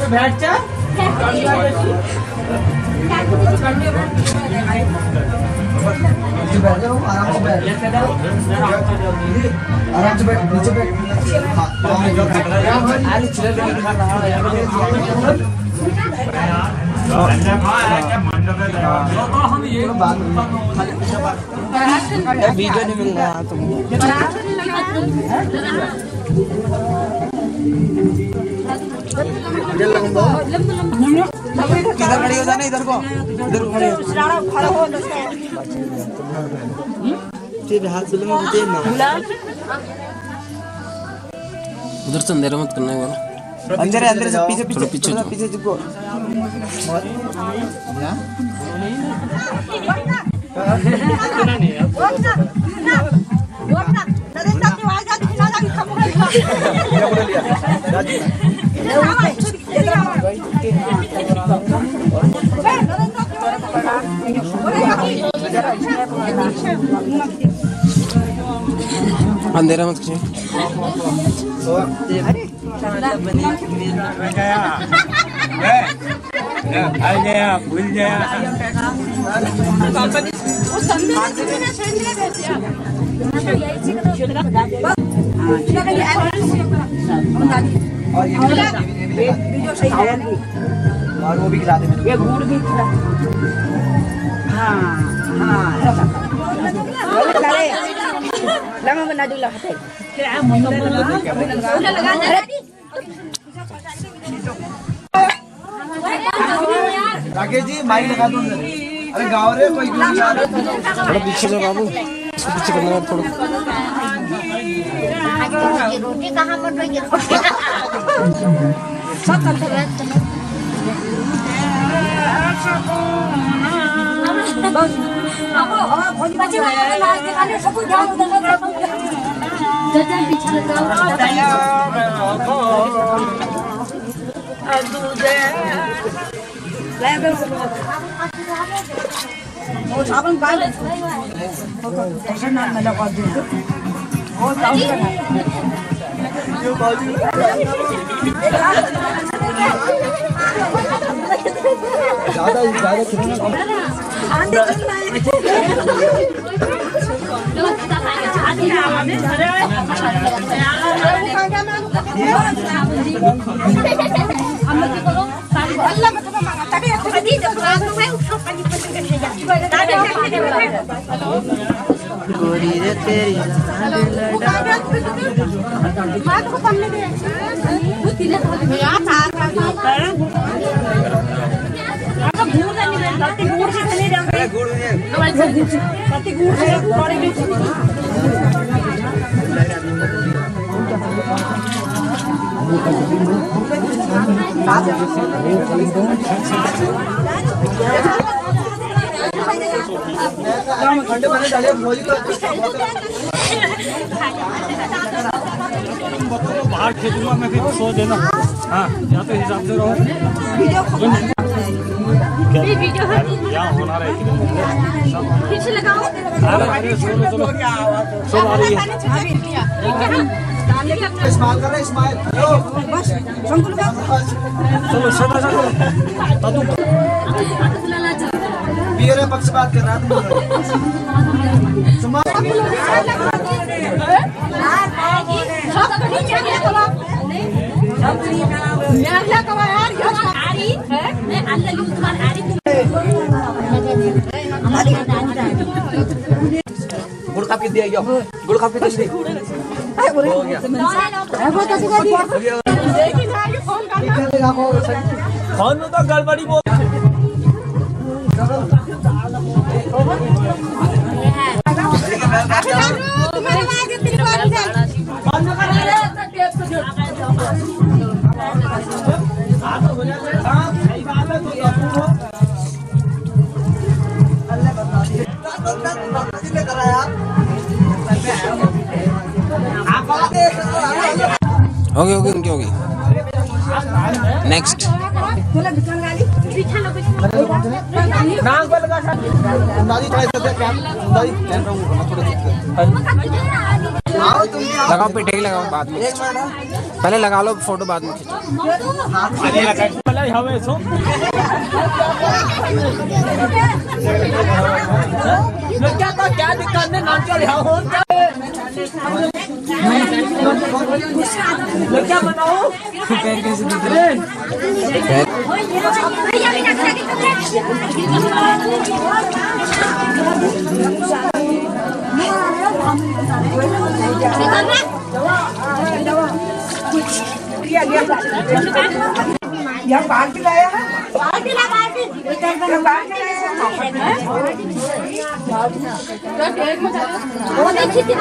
बैठ जा आराम से बैठ नीचे बैठ वीडियो नहीं मिल रहा तुमको किधर खड़ी हो जाना इधर को इधर खड़े हो हाथ उधर से अंधेरा मत करना है अंदर अंदर से पीछे पीछे पीछे पीछे झुको अंधेरा मत कीजिए भूल गया और वो भी खिला दे ये गुड़ भी खिला हाँ हाँ लगा बना दो लगा राकेश जी माइक लगा दो अरे गाँव रे कोई थोड़ा पीछे से बाबू पीछे करना है थोड़ा रोटी कहाँ पर रही सब साबुन पाल कैसे नाम में लगा दे वो साबुन जो बाजू ज्यादा खिलाना आंधे गोरी रे तेरी ठंडे पानी डालिए बाहर खेलूंगा मैं फिर सो देना हाँ यहाँ पे हिसाब से रहो क्या होना रहा पीछे लगाओ सब आ रही है इस्माइल कर रहे इस्माइल चलो चलो चलो मेरे पक्ष बात कर रहा गुड़ खा के दिया गुड़ खा के फोन में तो गड़बड़ी बोल ओके ओके उनके होगी नेक्स्ट नाक पे लगा दादी थोड़ा सा क्या दादी चल रहा हूँ मैं थोड़ा आओ तुम लगाओ पिटे लगाओ बाद में, एक मिनट पहले लगा लो फोटो बाद में खींचो। क्या दिक्कत है नाच हो क्या बनाओ कैसे दिख रहे यहाँ पार्टी लाया है पार्टी ला पार्टी इधर पर पार्टी वो देखी थी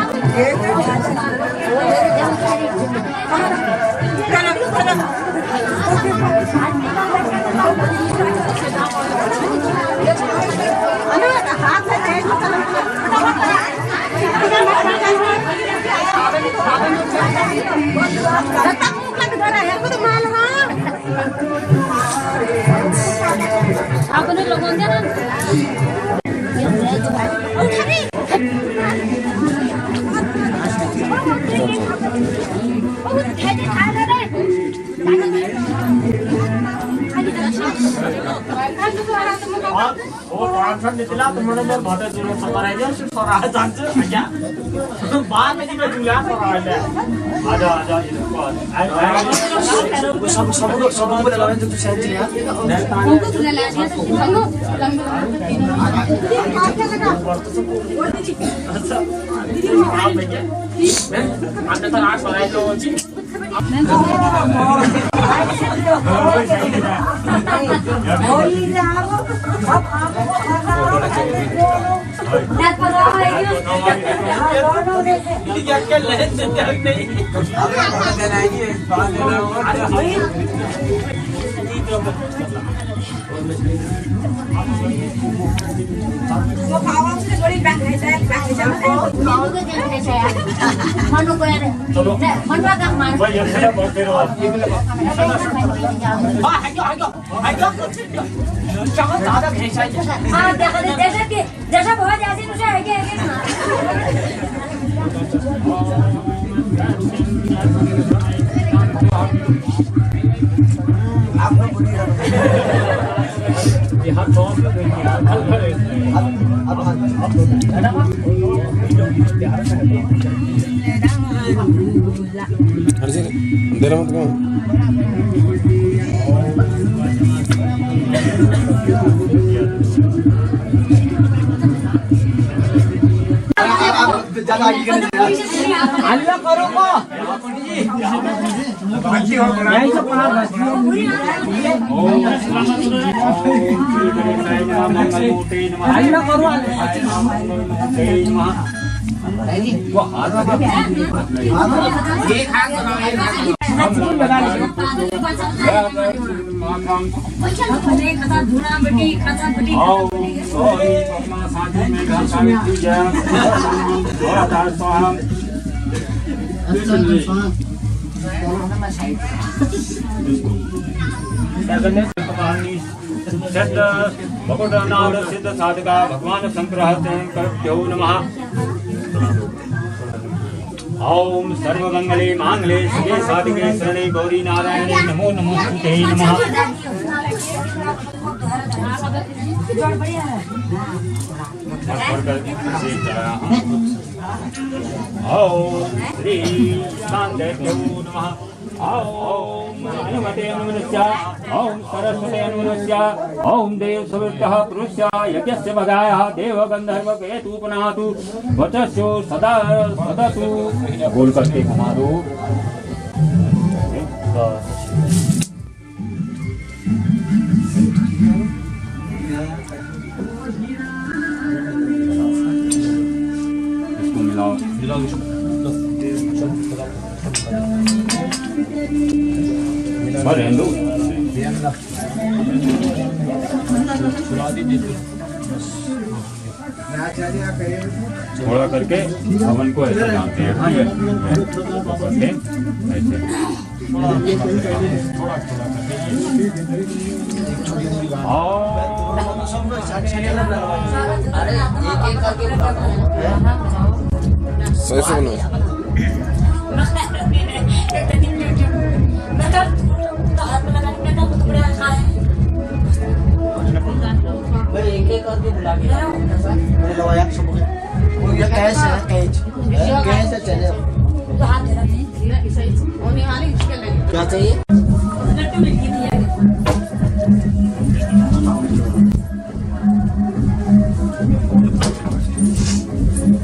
आपने लोगों ने ना वो ट्रांसफर निकला तो मैंने जब भाटे दूर सवार है जो सवार जांच आजा बाद में निकल जुया सवार है आजा आजा सब को लगा जो तू शायद लिया उनको सुना ले हेलो आप देखिए अंदर तो आठ सवार है जो जी जैसा बहुत ऐसे तुझे है क्या देर मत करो। ज्यादा आगे अल्लाह करो को यही सब पढ़ा अल्लाह करो वो सिद्ध साधका भगवान शंकराचार्यो नमः। ओम सर्वमंगले मांगले शिवे साधिके शरणे गौरी नारायणे नमो नमोस्तुते नमः। ओम श्री शांतेभ्यो नमः। ओम हनुमते नमः। ओम सरस्वते नमः। ओम देव सवितः पुरुष्य यज्ञस्य भगायः देव गंधर्व केतुपनातु वचस्यो सदा सदतु बोल करके घुमा दो। इसको मिलाओ हिंदू थोड़ा करके हवन को ऐसे जानते हैं। हाँ ये ऐसे सही से बनाओ। ये कैश है, कैश है चले। क्या चाहिए?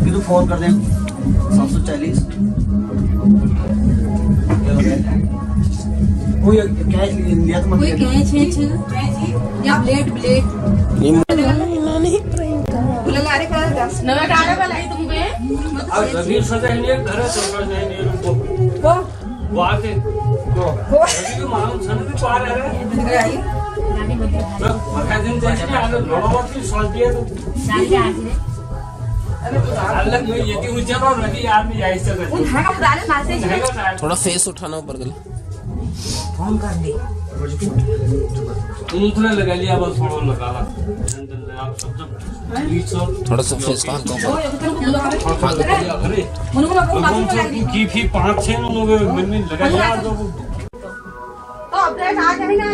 फिर फोन कर दें 740। कोई कैश लिया तो मत कोई कैच है या ब्लेड ब्लेड बुलारे का 10 नवा डाले वाला है तुम पे अब रवि सजा नहीं घर चल नहीं रुको वो वो आके को रवि को मालूम सन भी पार है गई मखा दिन जैसे आलो लोड़वर की सोच दिया तो अलग में ये ऊंचा और रवि आदमी जाए से उन है का डाले मासे थोड़ा फेस उठाना ऊपर गले। फोन कर दे दूसरा लगा लिया बस थोड़ा लगा ला आप सब थोड़ा सा फेस का हल्का ऊपर। अरे मुनको को मासे लगा दी की भी 5-6 लोग में लगा लिया तो तो अपडेट आ गई ना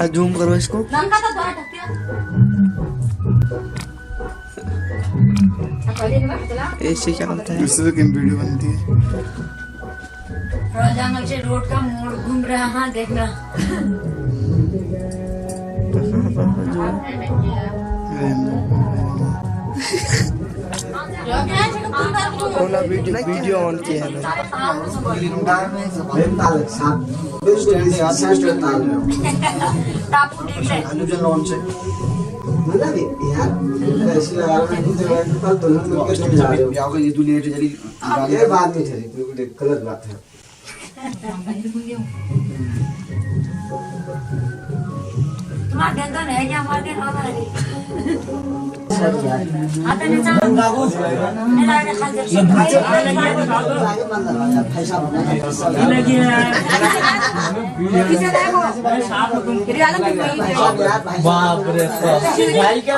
आज जूम करो इसको। लंका तो द्वारा ढकते ऐसे क्या होता है? इससे तो वीडियो बनती है। जंगल से रोड का मोड़ घूम रहा है देखना वीडियो ऑन किया है बाद में गलत बात है। तुम्हारा गंगा है क्या हमारे हमारे आता नहीं चल मेरा ने खाल जब किसे देखो रियाला में बाप रे भाई क्या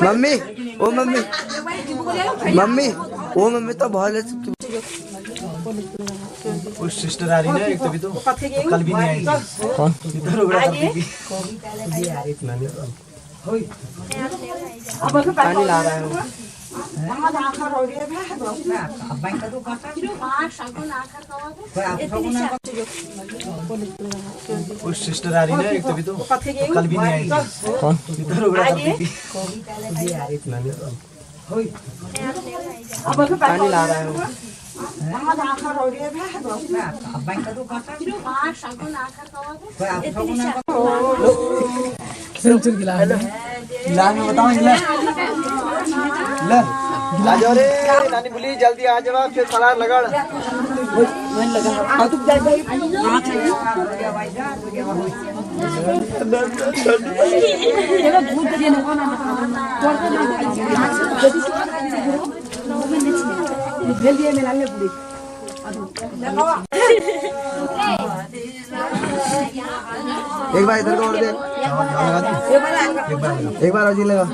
मम्मी ओ मम्मी मम्मी ओ मम्मी तो बहुत उस सिस्टर आ रही ना एक तभी तो कल भी नहीं आई। कौन? इधर उगड़ा पानी ला रहा है वो। उस सिस्टर आ रही ना एक तभी तो कल भी नहीं आई। कौन? इधर उगड़ा पानी ला रहा है वो। गिलास में बताओ गिलास गिलास जाओ रे नानी बोली जल्दी आ जाओ फिर सलाद लगड़ एक बार इधर को और दे एक बार अजी लगा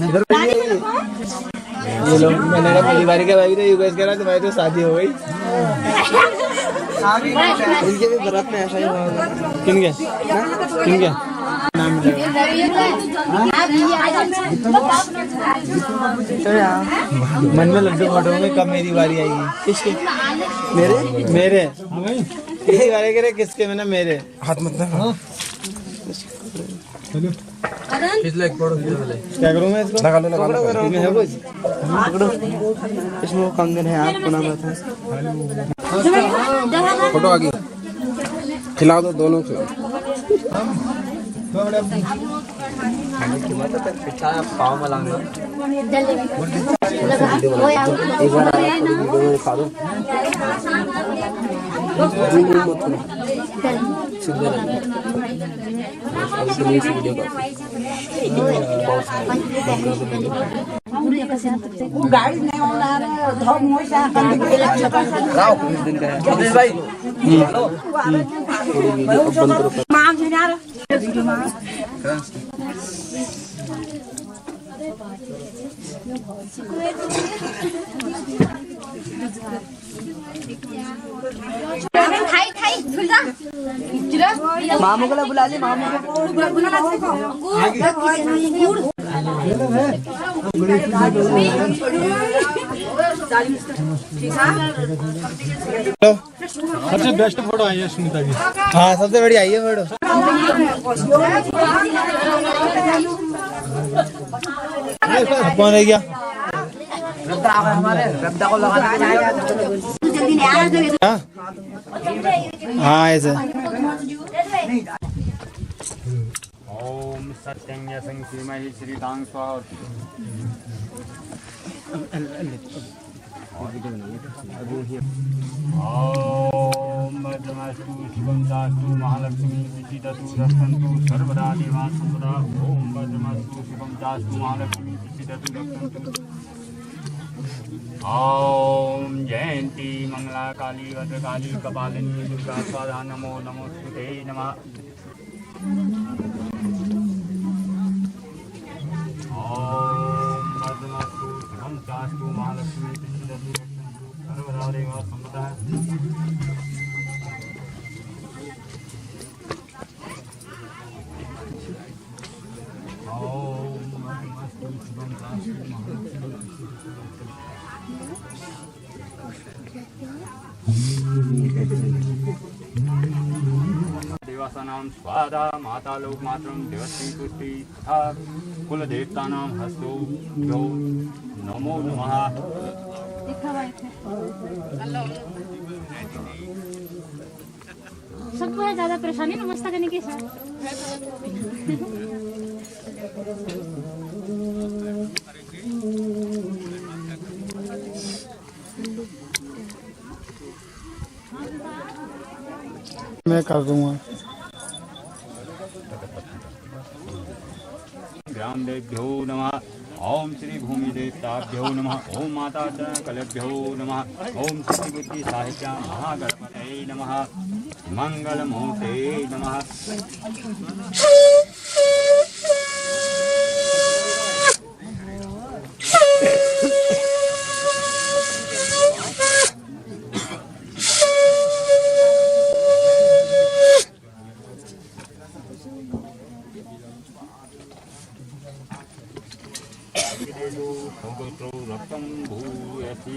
इधर ये लोग मैंने कहा पहली बार क्या भाई तो यूएस कह रहा तुम्हारी तो शादी हो गई। इनके भी बरात में ऐसा ही हुआ। किन क्या नाम मन में लड्डू फोटो में कब मेरी बारी आएगी? किसके? मेरे किसी बारे करे किसके? मैंने मेरे हाथ मत ना क्या करूँ मैं इसको? लगा लो इसमें है कुछ पकड़ो इसमें वो कंगन है आपको नाम आता है। फोटो आगे खिला दो दोनों खिलाओ। पाव मलाऊंगा एक बार खा दो गाड़ी नहीं होना है धम हो जा भाई मां जी यार मामू को बुला ली मामू सबसे बेस्ट फोटो आई है सुनीता की। हाँ सबसे बड़ी आई है फोटो। कौन रह गया? हमारे रद्दा को लगा हाँ हाँ ऐसे। ओम सत्यं यशं श्रीमहि श्रीतां स्वाहा। ओम भद्रमस्तु शिवं दास्तु महालक्ष्मी विचिततु रक्षन्तु सर्वदा देवा संपदा। ओम भद्रमस्तु शिवं दास्तु महालक्ष्मी विचिततु रक्षन्तु। ओम जयंती मंगला काली भद्रकाली कपालिनी दुर्गा स्वाहा। नमो नमोस्तुते नमः। ओम भद्रमस्तु शिवं दास्तु महालक्ष्मी विचिततु सर्वदा देवा संपदा। देवासानां स्वादा माता लोक मातरं देवस्वी पुष्टि तथा कुल देवतानां हस्तो यो नमो नमः। सबको है ज्यादा परेशानी नमस्ता करने के साथ। मैं कर दूंगा। ग्राम देव्यो नमः। ओम श्री भूमि देवताभ्यो नमः। ओम माता कलभ्यो नमः। ओम श्री बुद्धि साहित्य महागणपतये नमः। मंगलमूर्ते नमः। रक्तं भूयसी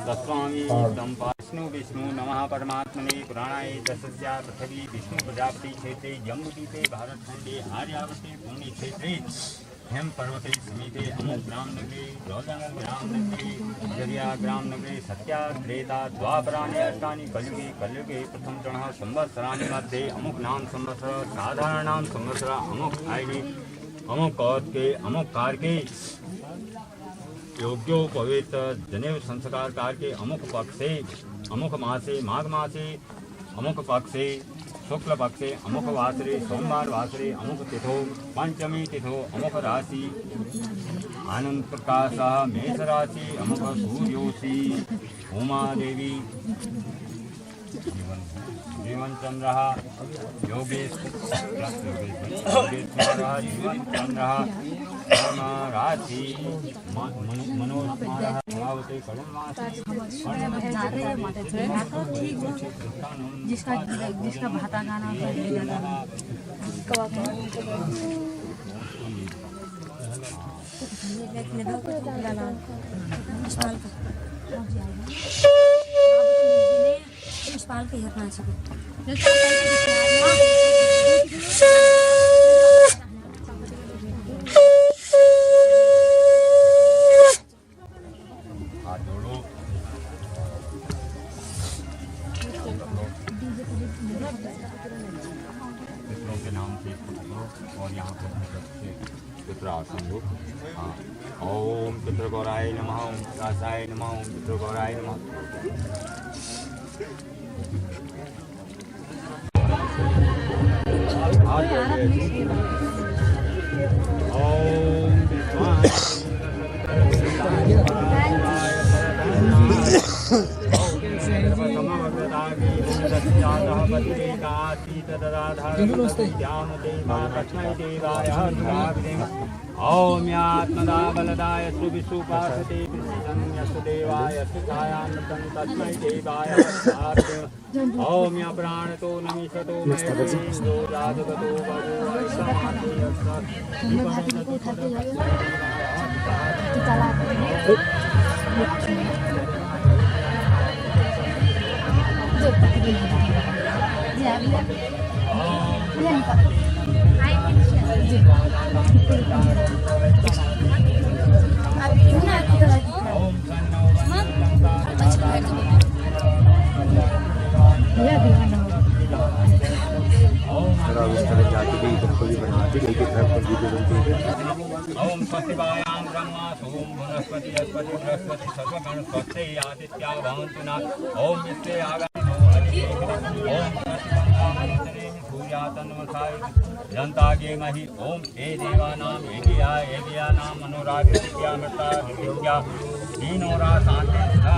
तस्वामी विष्णु विष्णु नमः परमात्मने पुराणाय दशस्या पृथ्वी विष्णु प्रजापति क्षेत्रे जम्बूद्वीपे भारतखंडे आर्यावर्ते पुण्य क्षेत्रे हेम पर्वते समीपे अमुक ग्राम नगरे गौतम ग्राम नगरे जरिया ग्राम नगरे सत्या त्रेता द्वापराणि अष्टानि कलियुगे कलियुगे प्रथम चरणः संवत्सराणि मध्ये अमुक नाम संवत्सर साधारणाम संवत्सर अमुक आयने अमुक कौत के अमुक कार के योग्यो पवित्र जनेऊ संस्कार कार के अमुक पक्षे अमुक मासे माघ मासे अमुक पक्षे शुक्ल पक्षे अमुक वासरे सोमवार वासरे अमुक तिथो पंचमी तिथो अमुक राशि आनंद प्रकाश मेष राशि अमुक सूर्योषि उमा देवी जीवन चंद्र योगेश जीवन चंद्र राशि मनोज कुमार जिसका भाता गाना पाल के हटना चाहिए। के नाम से और यहाँ पर चित्रासन हो। हाँ ओम चित्रगौराय नमः। ओम कासाय नमः। ओम चित्रगौराय नमः। ओम ओम यात्मदा बलदाय सुविशुपासते यस्तु देवाय सुखायामृतं तस्मै देवाय ओम या प्राणतो नमिषतो मेतो जातगतो भगो समाधि ओम स्वस्तिवायां ब्रह्मा सोम वनस्पति अस्पति बृहस्पति सर्वगण स्वस्ते आदित्या भवन्तु नः ओम विश्वे आगमो हरि ओम सूर्यातन्वसाय जनतागे महि ओम हे देवानां एगियानां मनोराज्ञा मृता विद्या दीनोरा शांति सदा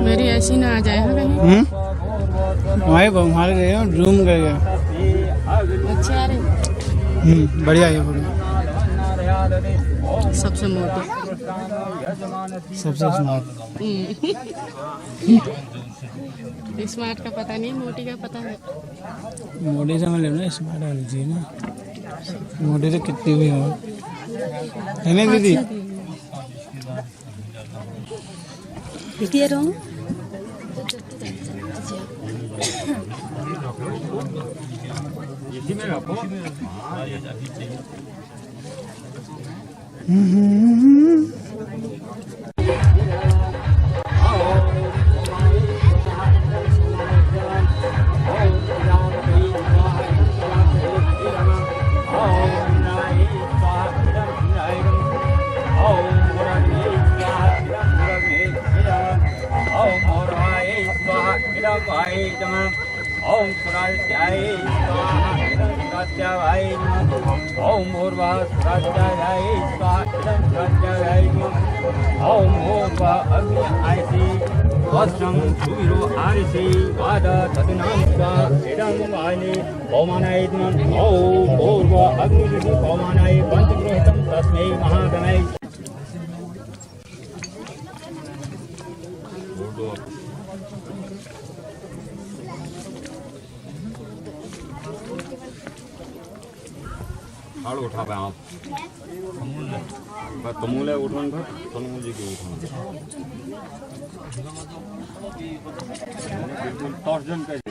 मेरी ऐसी ना आ जाए कहीं। वहीं घुमा गए रूम गए। अच्छे आ रहे। बढ़िया है फोटो। सबसे मोटी, सबसे स्मार्ट। स्मार्ट का पता नहीं, मोटी का पता है। मोटी से मतलब ना स्मार्ट वाली चीज ना, मोटी तो कितनी भी हो है ना दीदी। इसी में रखो। ओम सुराज्याय स्वाहा सुराज्याय ओम भूर्वा सुराज्याय स्वाहा सुराज्याय ओम भूर्वा अग्नि आयति वस्त्रं सुविरो आरिसे वाद तदनामिका इदं वायने पौमानायत्मं ॐ पूर्व अग्निः पौमानाय पञ्चगृहितं तस्मै महागणाय हाड़ उठा पाए आप तमूल है उठवन भर तमूल जी के उठवन बिल्कुल तर्जन कैसे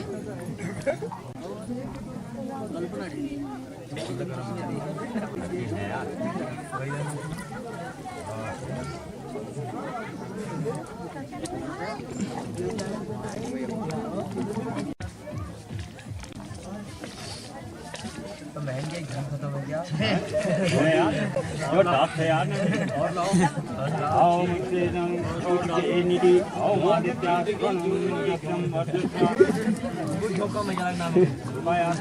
महंगे घर खत्म हो गया यार जो डाक है यार और लाओ आओ मुझसे नीति आओ आदित्य एकदम में जाना नाम यार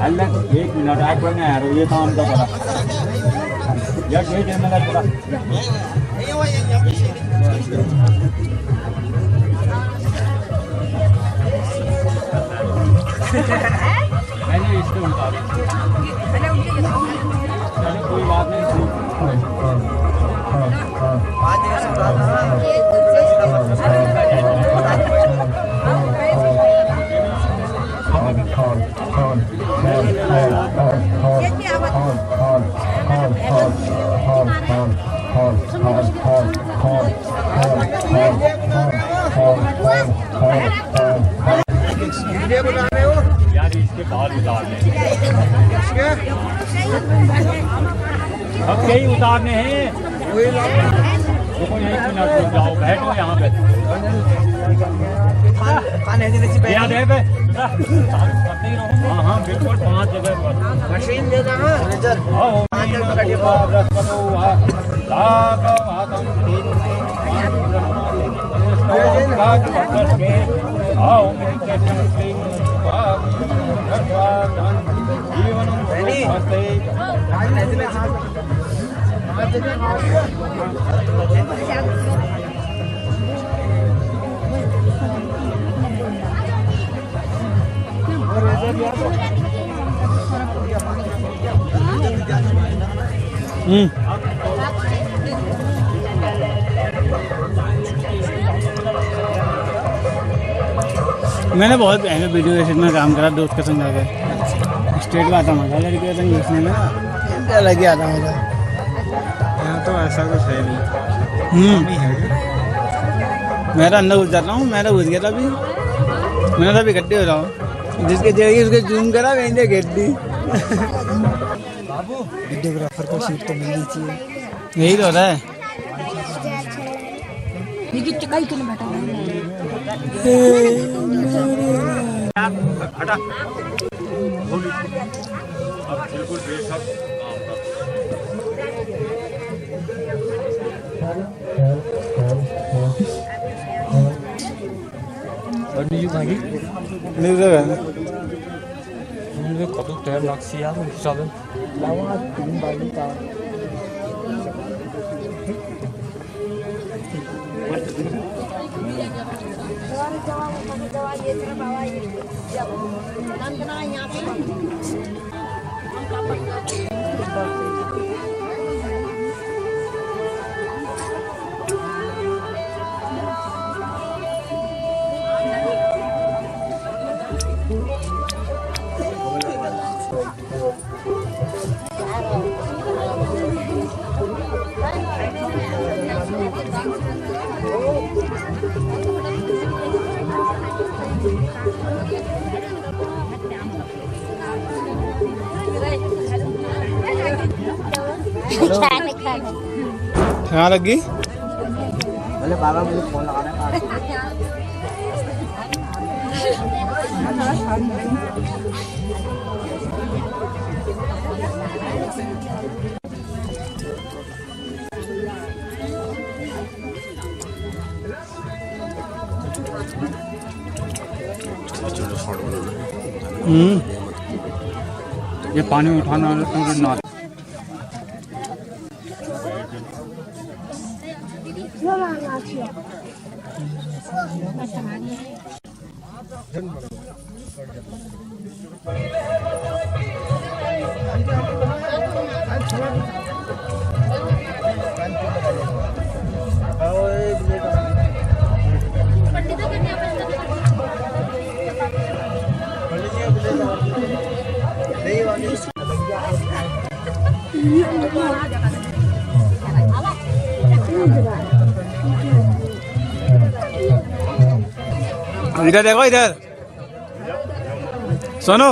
अल्लाह एक मिनट आग बना यार ये काम तो करा यार ये मेरा करा मैंने इसको उतारा कोई बात नहीं यार इसके बाल उतारने अब यही उतारने हैं देखो यही मिनट रुक जाओ बैठो यहाँ पे याद है पे हाँ हाँ बिल्कुल 5 जगह पर मशीन दे देना मैंने बहुत पहले वीडियो एडिट में काम करा दोस्त के संग जाकर स्टेट का आता मजा लड़के के संग देखने में अलग ही आता मजा। यहाँ तो ऐसा कुछ है नहीं मेरा अंदर घुस जाता हूँ मेरा घुस गया था अभी मैं तो अभी इकट्ठे हो रहा हूँ जिसके जगह उसके जूम करा वहीं गड्डी बाबू वीडियोग्राफर को सीट तो मिलनी चाहिए यही तो होता है हटा अब बिल्कुल बेशक কত টাইম লাগছে আর হিসাবে कहाँ लगी? बोले बाबा मुझे फोन लगाना है। ये पानी उठाना ना इधर देखो, इधर सुनो।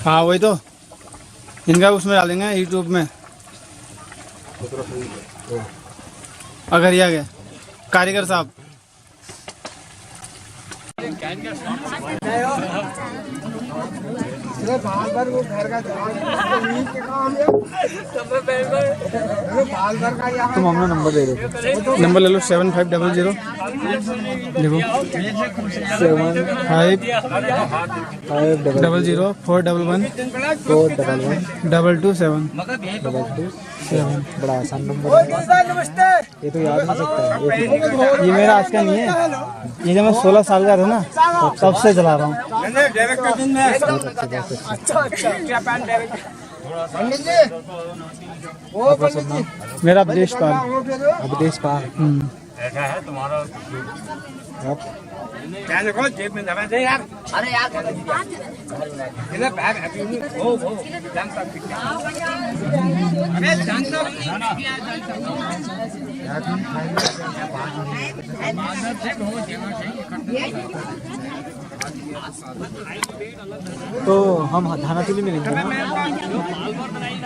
हाँ वही तो, इनका उसमें डालेंगे यूट्यूब में। अगर ये आ गया कारीगर साहब। वो घर का तुम अपना नंबर दे दो, नंबर ले लो 7500 देखो 7500 411 227 बड़ा आसान नंबर है। ये तो याद नहीं सकता है। ये मेरा आज का नहीं है, ये जब मैं 16 साल का था ना तब से चला रहा हूँ। मेरा अवधेश पाल। अवधेश पाल। ऐसा है तुम्हारा क्या देखो जेब में दबा दे यार। अरे यार इधर बैग अभी वो जानता अरे जानता तो हम धानाचूली मिलेंगे ना?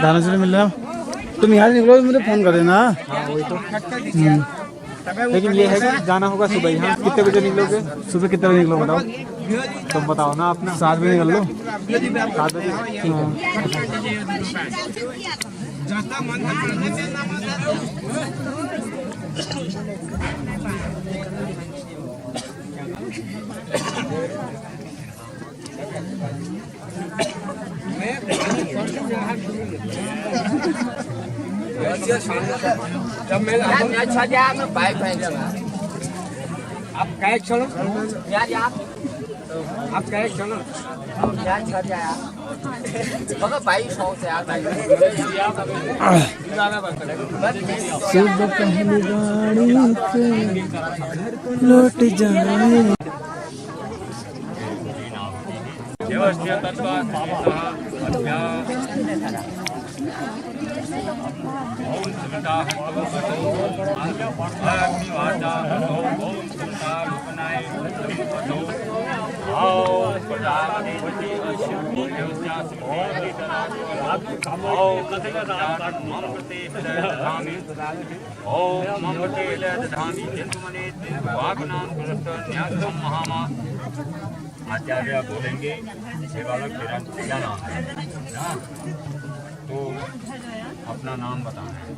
धानाचूली मिल रहा। तुम यहाँ से निकलो तो मुझे फोन कर देना। हाँ वही तो। लेकिन ये है कि जाना होगा सुबह। यहाँ कितने बजे निकलोगे? सुबह कितने बजे निकलो बताओ? तुम बताओ ना अपना। 7 बजे निकल लो। 7 बजे ठीक है। जब मैं अच्छा जा मैं बाइक पहन लगा आप कैसे चलो यार आप कैसे चलो यार अच्छा जा मगर बाइक शौक से यार बाइक सुबह पहली गाड़ी से लौट जाए। आचार्य बोलेंगे सेवालक तेरा क्या नाम है ना, तो अपना नाम बताना है।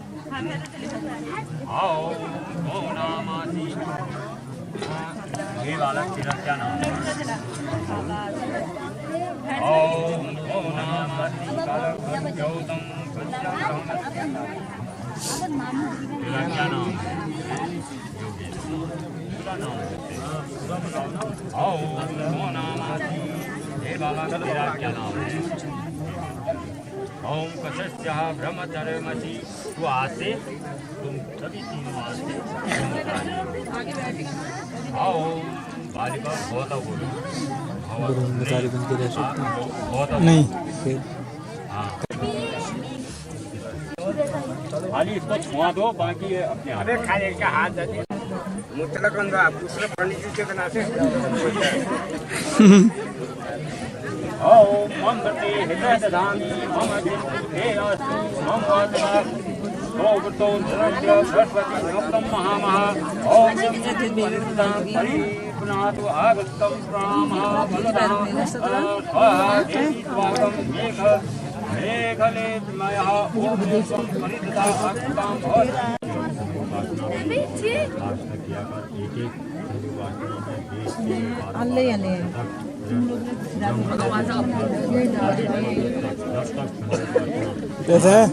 आओ ओ नामासी, ये बालक तेरा क्या नाम है? आओ ओ नामासी बालक गौतम तेरा क्या नाम है? आओ ओ नामासी, हे बाबा तेरा क्या नाम है? ओम कशस्या ब्रह्मचर्यमसि, तो आज से तुम सभी तीनों आज से आओ बालिका बहुत बोलो बहुत नहीं हाँ खाली इसको छुआ दो, बाकी अपने हाथ खाली का हाथ मुतलक दूसरे पंडित जी के बनाते ओम मम प्रति हृदय दधामि मम हे अस्तु मम वासना भगवतो धनस्य सरस्वती नमः महामहा ओम जगद्गुरुं परिपुनातु आगतं प्रामः बलदां स्वागतं मेघले मयः ओम परिदता भक्तां भवति कैसे है?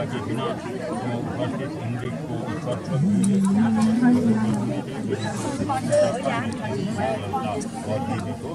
के बिना उपस्थित हिंदी को और दीदी को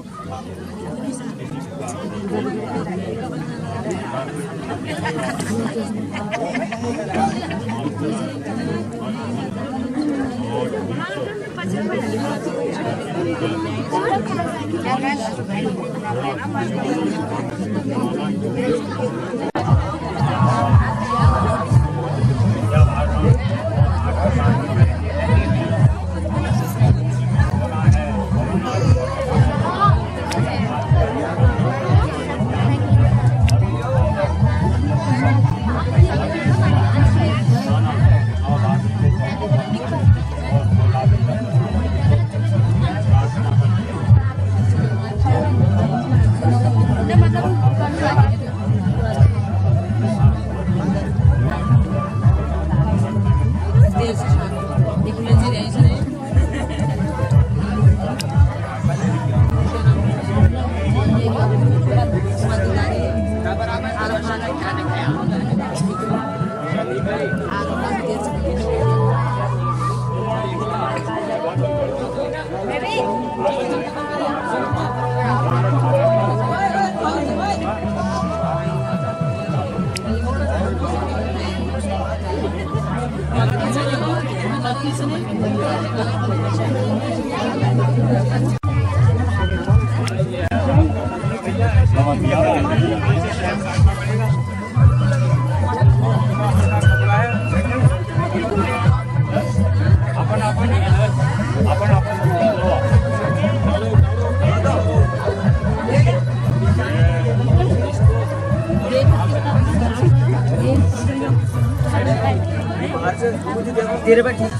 तेरे पे ठीक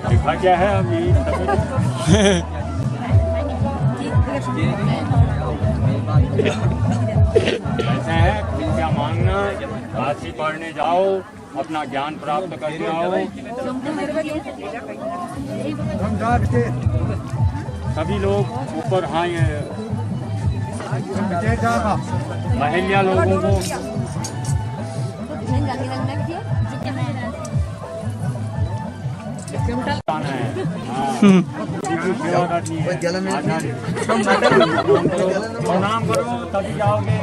लिखा क्या है अभी? ऐसा है क्या मांगना, राशि पढ़ने जाओ, अपना ज्ञान प्राप्त करके आओ। सभी लोग ऊपर हाँ महिला लोगों को है। प्रणाम करो तभी जाओगे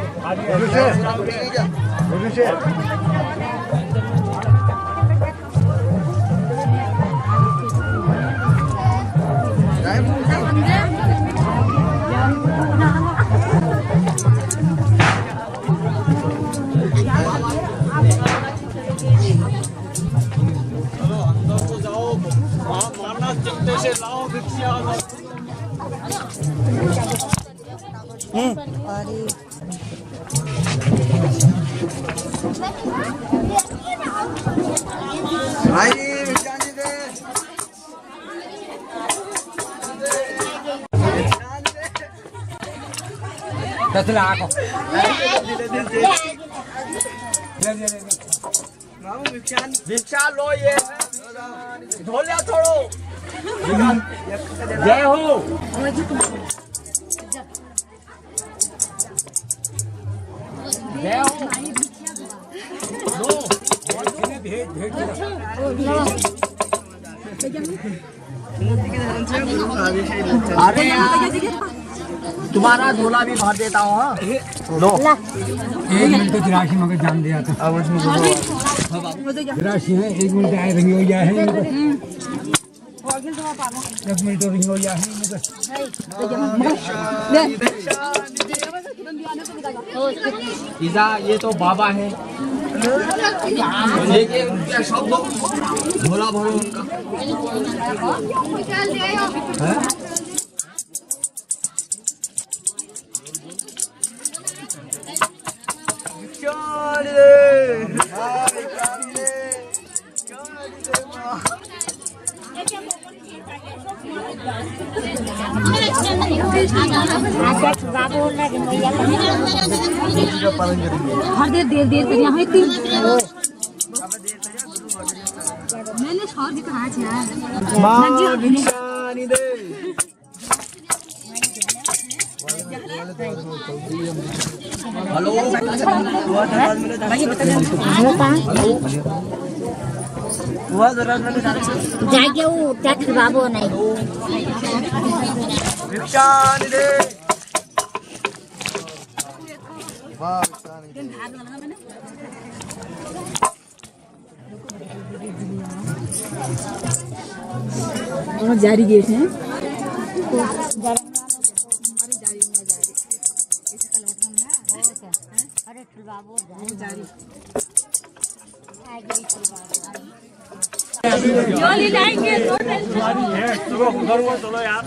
भिक्षा लो ये ढोलिया छोड़ो जय हो जय हो अरे तुम्हारा झोला भी भर देता हूँ हाँ लो 1 मिनट तो राशि मगर जान दिया था राशि है 1 मिनट आए रंगी हो जाए 10 मिनट तो रंगी हो जाए पिज़्ज़ा ये तो बाबा है ये उनका शब्द झोला भरो उनका हर देर कर यहाँ इतनी मैंने छोड़ दी कहाँ से हेलो जाके वो टैक्स बाबू नहीं जारी गेट है चलो यार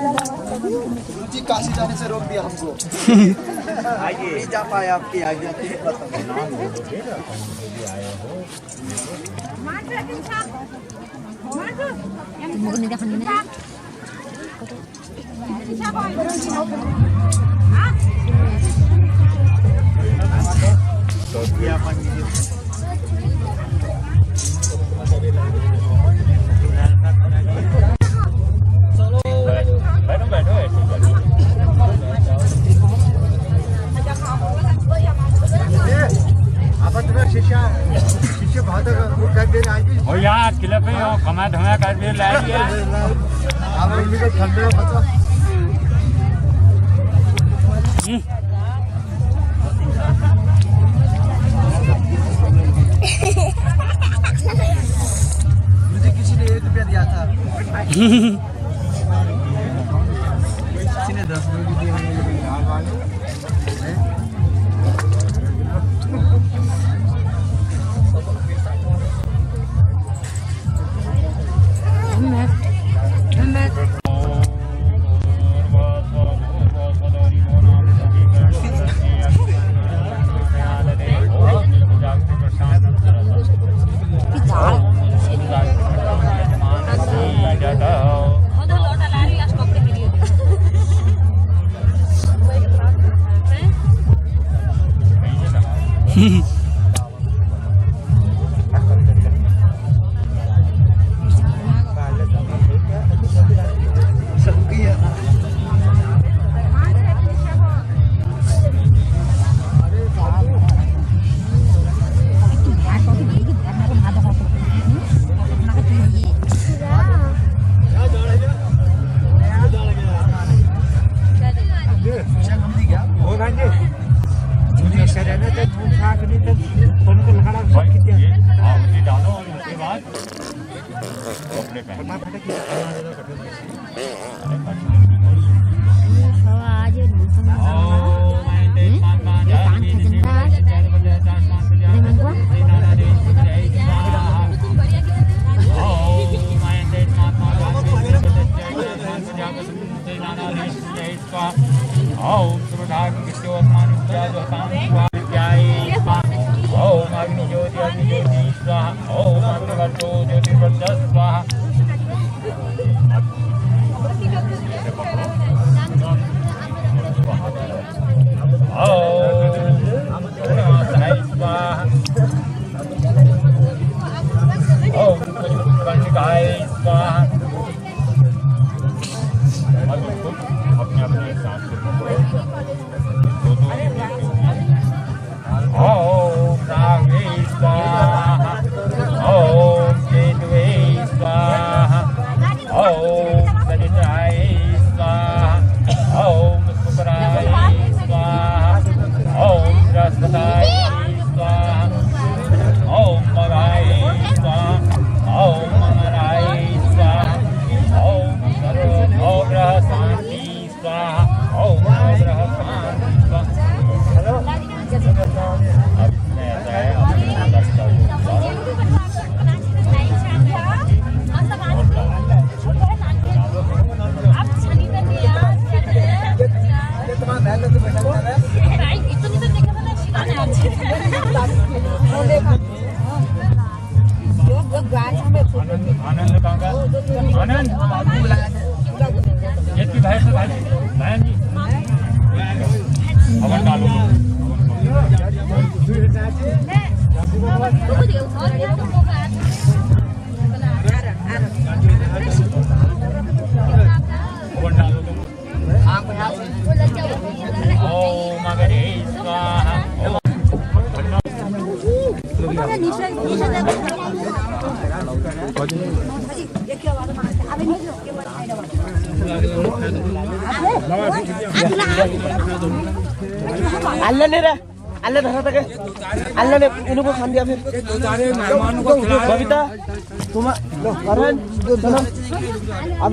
जी काशी जाने से रोक दिया हमको आइए जा पाए आपकी आज्ञा थी और यार किले पे कमा धमा कर भी ला दिया आप इनके को ठंडे में बचा मुझे किसी ने 1 रुपया दिया था किसी ने 10 रुपये दिए ओम सुरधाग्नि विद्योत्मान विद्याजोतां स्वाध्याये स्वाहा ओम अग्नि ज्योति स्वाहा ओम अग्निवर्चो ज्योतिर्वर्चः स्वाहा ओम पूर्णमासाय स्वाहा ओम कर्णिकाय स्वाहा अपने अपने सांस ओम नागे स्वाहा ओम केतवे स्वाहा ओम ललिताय स्वाहा ओम शुक्राय स्वाहा ओम बृहस्पताय स्वाहा ओम मगाय स्वाहा ओम मंगलाय स्वाहा ओम सर्व ग्रह शांति स्वाहा ओम ग्रह शांति स्वाहा आनंद काका आनंद ये की भाई से भाई बहन जी हवन डालो हवन डालो ओम अग्नि स्वाहा अल्लाह ने अल्लाह धरा तक अल्लाह ने इनको खान दिया फिर बबीता तुम